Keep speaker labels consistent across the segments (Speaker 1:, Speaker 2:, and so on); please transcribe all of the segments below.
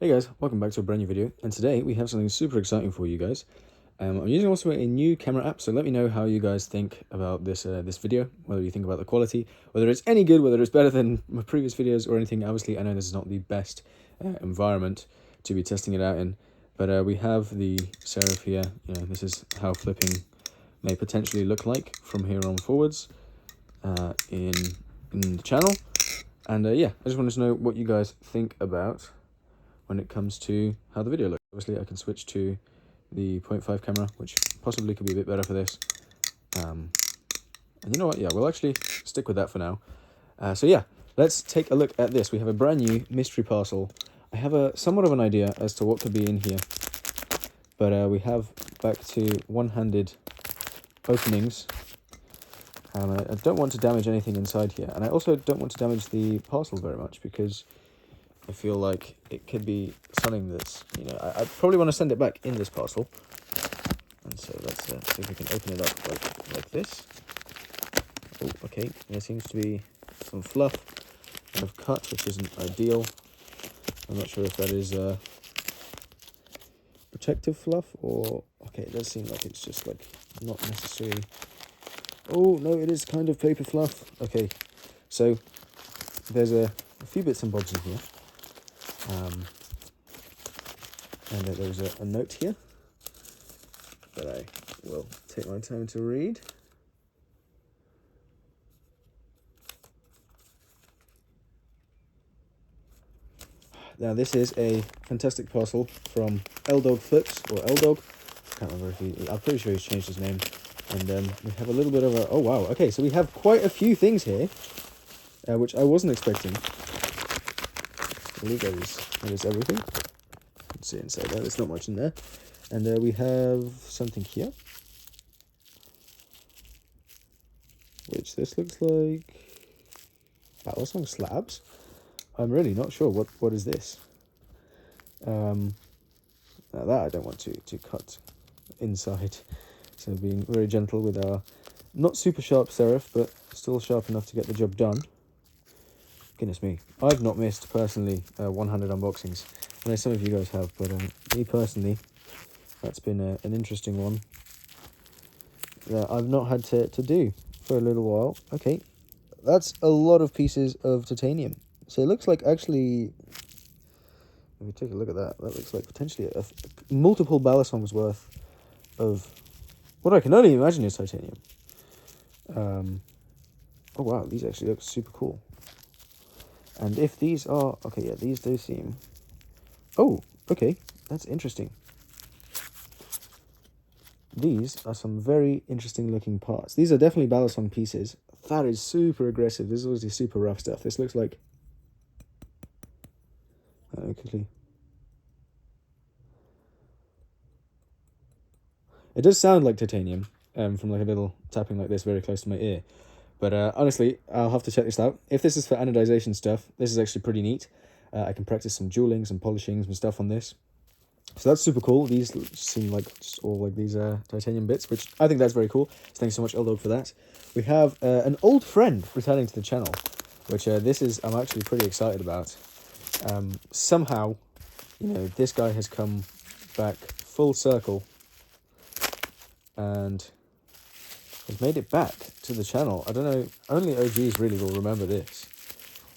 Speaker 1: Hey guys, welcome back to a brand new video, and today we have something super exciting for you guys. I'm using also a new camera app, so let me know how you guys think about this this video, whether you think about the quality, whether it's any good, whether it's better than my previous videos or anything. Obviously, I know this is not the best environment to be testing it out in, but we have the SlifT here. You know, this is how flipping may potentially look like from here on forwards in the channel. And yeah, I just wanted to know what you guys think about when it comes to how the video looks. Obviously, I can switch to the 0.5 camera, which possibly could be a bit better for this. And you know what? Yeah, we'll actually stick with that for now. So yeah, let's take a look at this. We have a brand new mystery parcel. I have a somewhat of an idea as to what could be in here, but we have back to one-handed openings. I don't want to damage anything inside here, and I also don't want to damage the parcel very much because I feel like it could be something that's, you know, I probably want to send it back in this parcel. And so let's see if we can open it up like this. Oh, okay, there seems to be some fluff kind of cut, which isn't ideal. I'm not sure if that is protective fluff or... Okay, it does seem like it's just like not necessarily... Oh, no, it is kind of paper fluff. Okay, so there's a few bits and bobs in here. And there's a note here that I will take my time to read. Now this is a fantastic parcel from L-Dog Flips, or L-Dog. I can't remember if I'm pretty sure he's changed his name. And we have a little bit of a... Oh wow, okay, so we have quite a few things here, which I wasn't expecting. I believe that is everything. Let's see inside there, there's not much in there. And we have something here, which this looks like Balisong slabs. I'm really not sure what is this. Now that I don't want to cut inside, so being very gentle with our not super sharp serif, but still sharp enough to get the job done. Goodness me, I've not missed personally 100 unboxings. I know some of you guys have, but me personally, that's been an interesting one that I've not had to do for a little while. Okay, that's a lot of pieces of titanium. So it looks like actually, let me take a look at that. That looks like potentially multiple Balisongs worth of what I can only imagine is titanium. Oh wow, these actually look super cool. And if these are... Okay, yeah, these do seem... Oh, okay, that's interesting. These are some very interesting looking parts. These are definitely Balisong pieces. That is super aggressive. This is obviously super rough stuff. This looks like... quickly. It does sound like titanium, from like a little tapping like this very close to my ear. But honestly, I'll have to check this out. If this is for anodization stuff, this is actually pretty neat. I can practice some jeweling, some polishing, some stuff on this. So that's super cool. These seem like just all like these titanium bits, which I think that's very cool. So thanks so much, L-Dog, for that. We have an old friend returning to the channel, which I'm actually pretty excited about. Somehow, you know, this guy has come back full circle and has made it back to the channel. I don't know, only OGs really will remember this,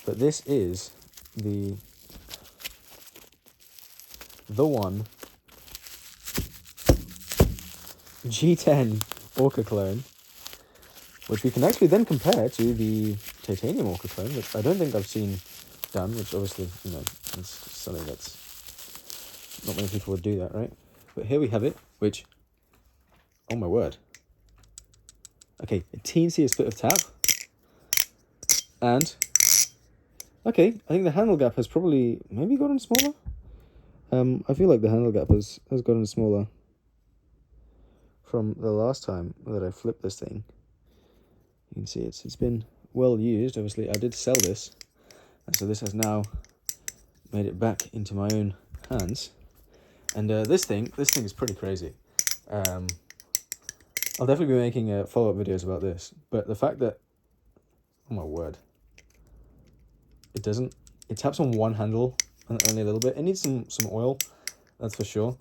Speaker 1: but this is the one G10 Orca clone, which we can actually then compare to the titanium Orca clone, which I don't think I've seen done, which obviously, you know, it's something that's not many people would do that, right? But here we have it, which, oh my word. Okay, a teensiest bit of tap. And, okay, I think the handle gap has probably maybe gotten smaller. I feel like the handle gap has gotten smaller from the last time that I flipped this thing. You can see it's been well used. Obviously, I did sell this, and so this has now made it back into my own hands. And this thing is pretty crazy. I'll definitely be making follow-up videos about this, but the fact that, oh my word, it taps on one handle only a little bit. It needs some oil, that's for sure.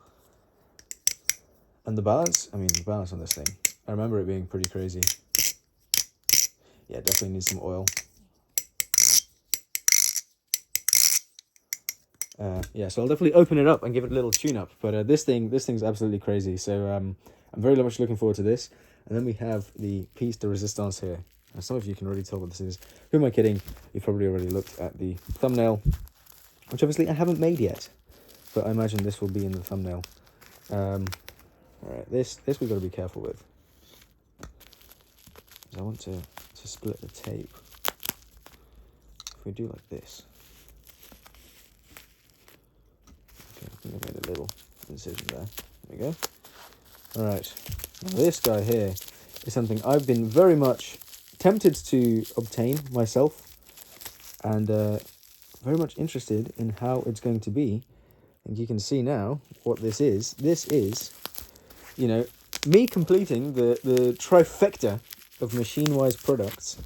Speaker 1: And the balance, I mean, the balance on this thing, I remember it being pretty crazy. Yeah, definitely needs some oil. Yeah, so I'll definitely open it up and give it a little tune-up. But this thing's absolutely crazy. So I'm very much looking forward to this. And then we have the piece de resistance here. Now, some of you can already tell what this is. Who am I kidding? You've probably already looked at the thumbnail, which obviously I haven't made yet. But I imagine this will be in the thumbnail. All right, this we've got to be careful with. I want to split the tape. If we do like this. Okay, I think I made a little incision there. There we go. Alright, this guy here is something I've been very much tempted to obtain myself, and very much interested in how it's going to be. And you can see now what this is. This is, you know, me completing the trifecta of machinewise products.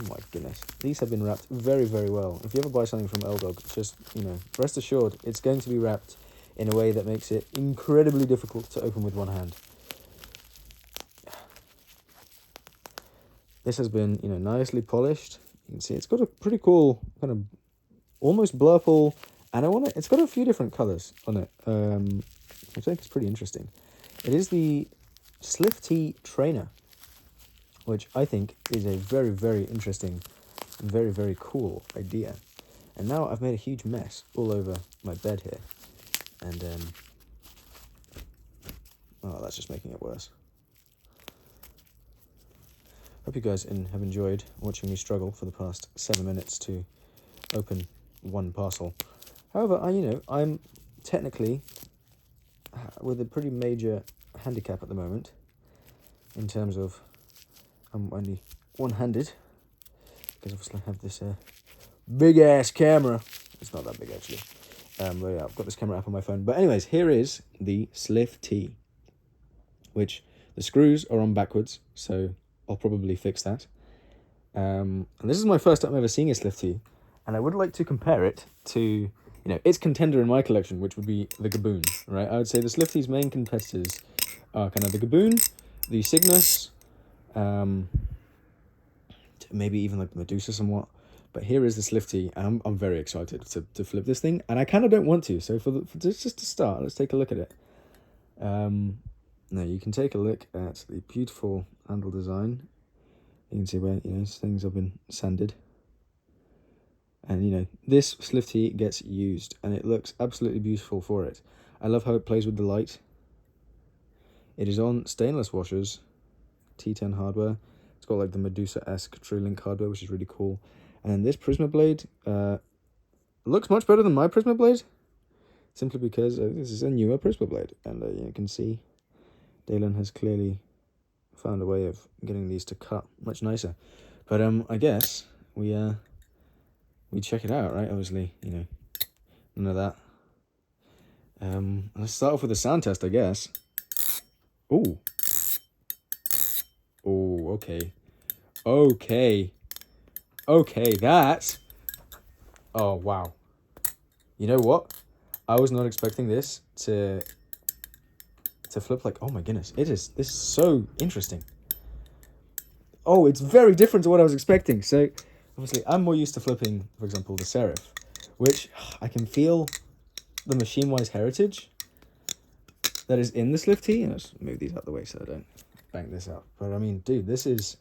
Speaker 1: Oh my goodness. These have been wrapped very, very well. If you ever buy something from L-Dog, just, you know, rest assured, it's going to be wrapped in a way that makes it incredibly difficult to open with one hand. This has been, you know, nicely polished. You can see it's got a pretty cool kind of almost blurple, and it's got a few different colors on it, which I think is pretty interesting. It is the SlifT trainer, which I think is a very, very interesting, very, very cool idea. And now I've made a huge mess all over my bed here. And, oh, that's just making it worse. Hope you guys have enjoyed watching me struggle for the past 7 minutes to open one parcel. However, I'm technically with a pretty major handicap at the moment in terms of I'm only one-handed, because obviously I have this big-ass camera. It's not that big, actually. But yeah, I've got this camera app on my phone. But anyways, here is the SlifT, which the screws are on backwards, so I'll probably fix that. And this is my first time ever seeing a SlifT, and I would like to compare it to, you know, its contender in my collection, which would be the Gaboon, right? I would say the SlifT's main competitors are kind of the Gaboon, the Cygnus, maybe even like the Medusa somewhat. But here is the SlifT, and I'm very excited to flip this thing, and I kind of don't want to. So for just to start, let's take a look at it. Now you can take a look at the beautiful handle design. You can see where, you know, things have been sanded. And, you know, this SlifT gets used, and it looks absolutely beautiful for it. I love how it plays with the light. It is on stainless washers, T10 hardware. It's got like the Medusa-esque TrueLink hardware, which is really cool. And then this Prisma blade looks much better than my Prisma blade, simply because this is a newer Prisma blade. And you can see Dalen has clearly found a way of getting these to cut much nicer. But I guess we check it out, right? Obviously, you know, none of that. Let's start off with a sound test, I guess. Ooh. Oh, okay. Okay, that's... Oh, wow. You know what? I was not expecting this to flip like... Oh my goodness. This is so interesting. Oh, it's very different to what I was expecting. So, obviously, I'm more used to flipping, for example, the Serif, which I can feel the machinewise heritage that is in the SlifT. Let's move these out of the way so I don't bang this out. But, I mean, dude, this is...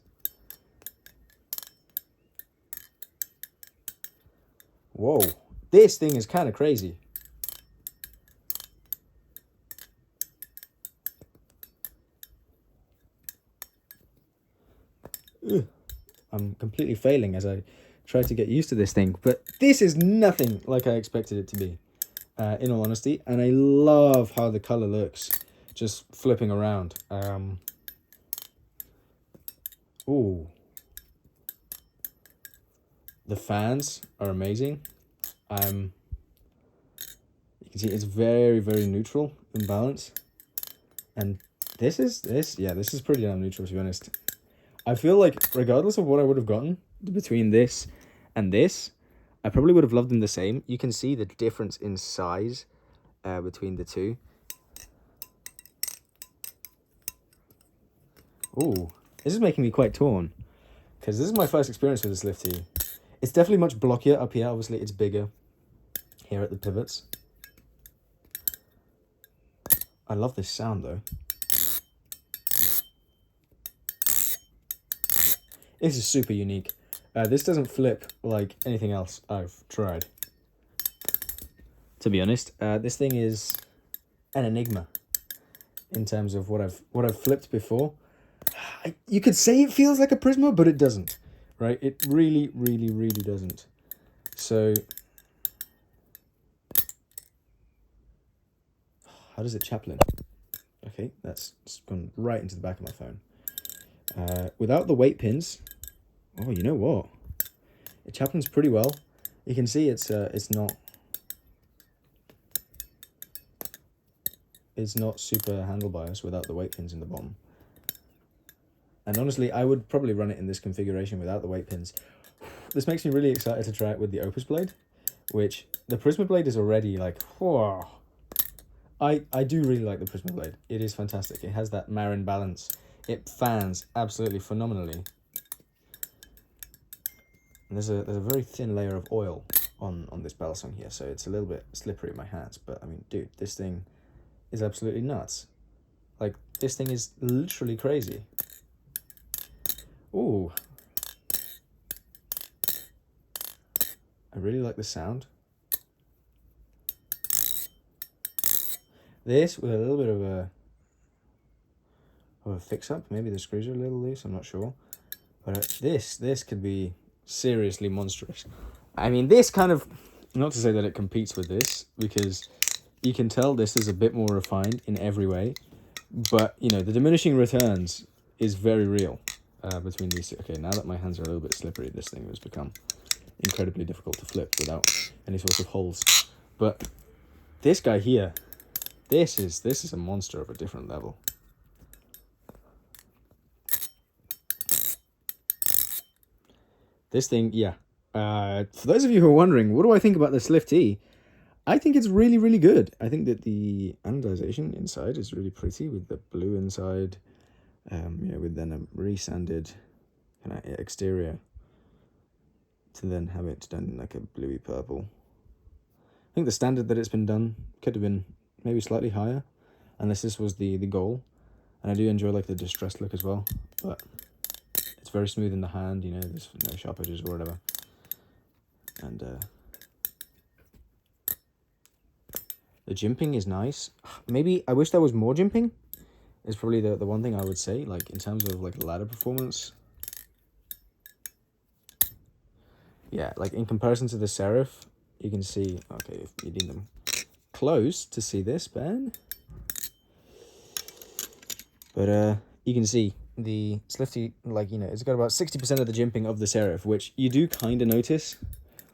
Speaker 1: Whoa. This thing is kind of crazy. Ugh. I'm completely failing as I try to get used to this thing. But this is nothing like I expected it to be, in all honesty. And I love how the color looks just flipping around. Ooh. The fans are amazing. You can see it's very, very neutral in balance. And this is pretty damn neutral, to be honest. I feel like regardless of what I would have gotten between this and this, I probably would have loved them the same. You can see the difference in size between the two. Ooh, this is making me quite torn, because this is my first experience with the SlifT. It's definitely much blockier up here. Obviously, it's bigger here at the pivots. I love this sound, though. This is super unique. This doesn't flip like anything else I've tried. To be honest, this thing is an enigma in terms of what I've flipped before. You could say it feels like a Prisma, but it doesn't, right? It really, really, really doesn't. So, how does it chaplain? Okay, that's gone right into the back of my phone. Without the weight pins, oh, you know what? It chaplains pretty well. You can see it's not super handle bias without the weight pins in the bottom. And honestly, I would probably run it in this configuration without the weight pins. This makes me really excited to try it with the Opus blade, which the Prisma blade is already like, whoa. I do really like the Prisma blade. It is fantastic. It has that Marin balance. It fans absolutely phenomenally. And there's a very thin layer of oil on this Balisong here, so it's a little bit slippery in my hands. But I mean, dude, this thing is absolutely nuts. Like, this thing is literally crazy. Ooh. I really like the sound. This with a little bit of a fix-up. Maybe the screws are a little loose, I'm not sure. But this could be seriously monstrous. I mean, this kind of, not to say that it competes with this, because you can tell this is a bit more refined in every way. But, you know, the diminishing returns is very real between these two. Okay, now that my hands are a little bit slippery, this thing has become incredibly difficult to flip without any sort of holes. But this guy here, this is a monster of a different level. This thing, yeah. For those of you who are wondering, what do I think about the SlifT? I think it's really, really good. I think that the anodization inside is really pretty with the blue inside, you know, with then a resanded kind of exterior to then have it done in like a bluey purple. I think the standard that it's been done could have been maybe slightly higher, unless this was the goal. And I do enjoy like the distressed look as well, but it's very smooth in the hand, you know, there's no sharp edges or whatever. And the jimping is nice. Maybe I wish there was more jimping, is probably the one thing I would say, like in terms of like ladder performance. Yeah, like in comparison to the Serif, you can see, okay, if you need them close to see this, Ben. But you can see the SlifT, like, you know, it's got about 60% of the jimping of the Serif, which you do kind of notice,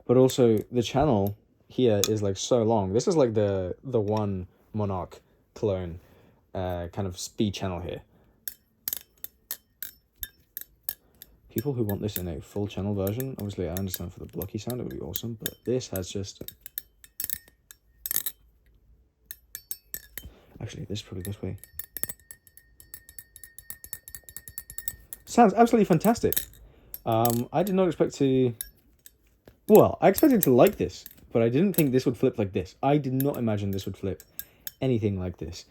Speaker 1: but also the channel here is like so long. This is like the one Monarch clone kind of speed channel here. People who want this in a full channel version, obviously I understand for the blocky sound it would be awesome, but this has just... Actually, this is probably this way. Sounds absolutely fantastic. I did not expect to... Well, I expected to like this, but I didn't think this would flip like this. I did not imagine this would flip anything like this.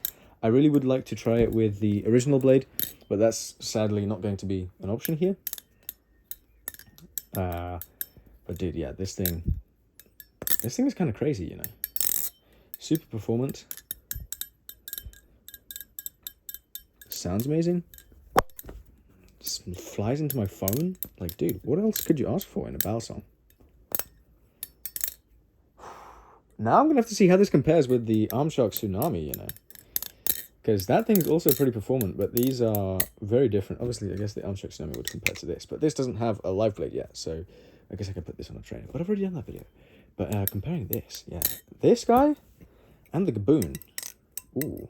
Speaker 1: I really would like to try it with the original blade, but that's sadly not going to be an option here. But dude, yeah, this thing is kind of crazy, you know. Super performant. Sounds amazing. Just flies into my phone. Like, dude, what else could you ask for in a Balisong? Now I'm gonna have to see how this compares with the Armshock Tsunami, you know. Because that thing's also pretty performant, but these are very different. Obviously, I guess the Armshock Tsunami would compare to this, but this doesn't have a live blade yet, so I guess I could put this on a trainer. But I've already done that video. But comparing this, yeah. This guy and the Gaboon. Ooh.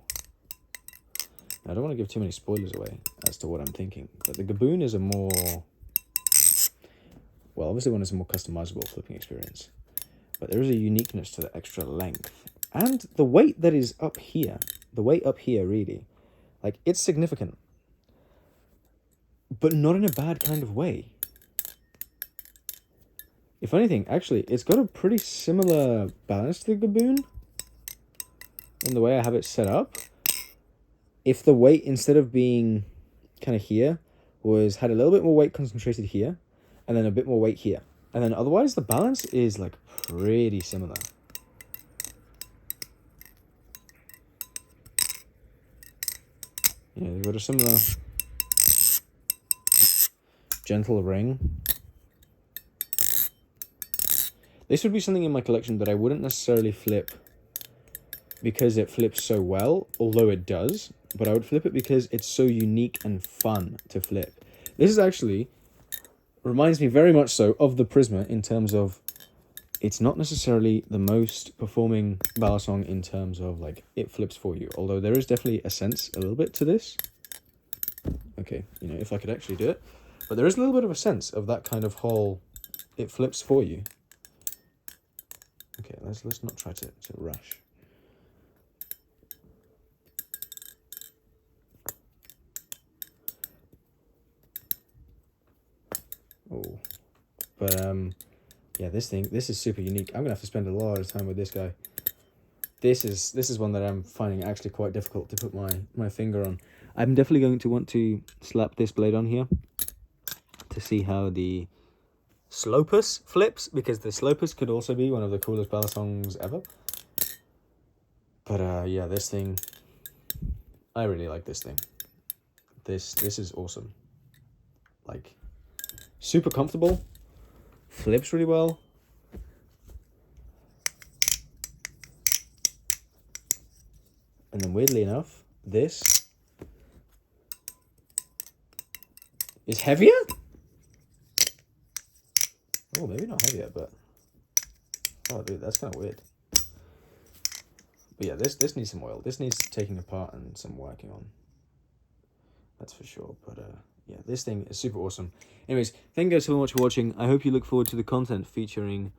Speaker 1: Now, I don't want to give too many spoilers away as to what I'm thinking, but the Gaboon is a more... Well, obviously one is a more customizable flipping experience. but there is a uniqueness to the extra length. And the weight that is up here, the weight up here really, like it's significant. But not in a bad kind of way. If anything, actually, it's got a pretty similar balance to the Gaboon in the way I have it set up. If the weight, instead of being kind of here, had a little bit more weight concentrated here, and then a bit more weight here. And then otherwise, the balance is like pretty similar. Yeah, they've got a similar gentle ring. This would be something in my collection that I wouldn't necessarily flip because it flips so well, although it does, but I would flip it because it's so unique and fun to flip. This is actually, reminds me very much so of the Prisma in terms of, it's not necessarily the most performing Balisong in terms of like, it flips for you, although there is definitely a sense a little bit to this. Okay, you know, if I could actually do it. But there is a little bit of a sense of that kind of whole, it flips for you. Okay, let's not try to rush. Oh, but yeah, this is super unique. I'm gonna have to spend a lot of time with this guy. This is one that I'm finding actually quite difficult to put my finger on. I'm definitely going to want to slap this blade on here to see how the Slopus flips, because the Slopus could also be one of the coolest Balisongs ever. But yeah, this thing, I really like this thing. This is awesome. Like, super comfortable, flips really well. And then weirdly enough, this is heavier? Oh, maybe not heavier, but oh dude, that's kind of weird. But yeah, this needs some oil. This needs taking apart and some working on. That's for sure. But yeah, this thing is super awesome. Anyways, thank you guys so much for watching. I hope you look forward to the content featuring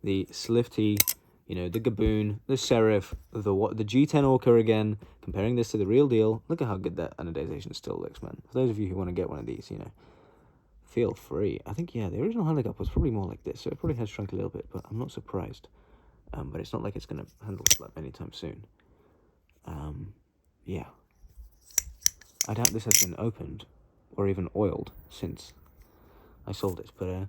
Speaker 1: the SlifT, you know, the Gaboon, the Serif, the G10 Orca again, comparing this to the real deal. Look at how good that anodization still looks, man. For those of you who want to get one of these, you know, feel free. I think, yeah, the original handicap was probably more like this, so it probably has shrunk a little bit, but I'm not surprised. But it's not like it's going to handle slap anytime soon. Yeah. I doubt this has been opened or even oiled since I sold it. But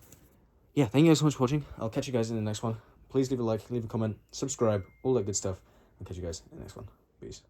Speaker 1: yeah, thank you guys so much for watching. I'll catch you guys in the next one. Please leave a like, leave a comment, subscribe, all that good stuff. I'll catch you guys in the next one. Peace.